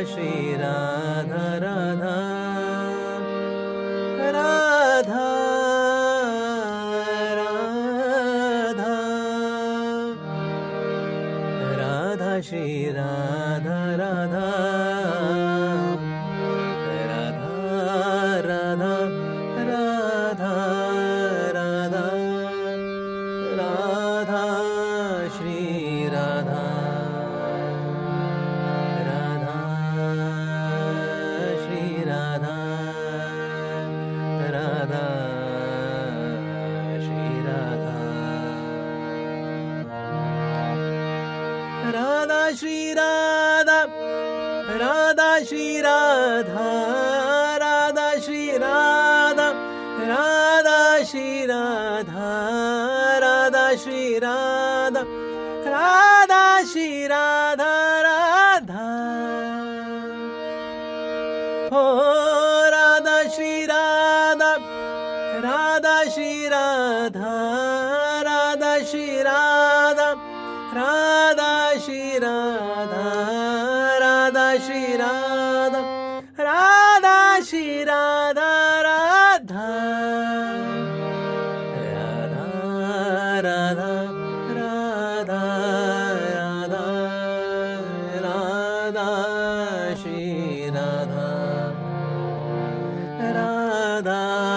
श्री राधा राधा राधा राधा राधा श्री राधा राधा राधा राधा राधा राधा राधा श्री राधा राधा श्री राधा राधा श्री राधा राधा श्री राधा राधा श्री राधा राधा श्री राधा राधा श्री राधा राधा श्री राधा राधा श्री राधा राधा हो राधा श्री राधा राधा श्री राधा राधा श्री राधा राधा श्री राधा राधा श्री राधा राधा श्री राधा राधा राधा राधा राधा राधा श्री राधा राधा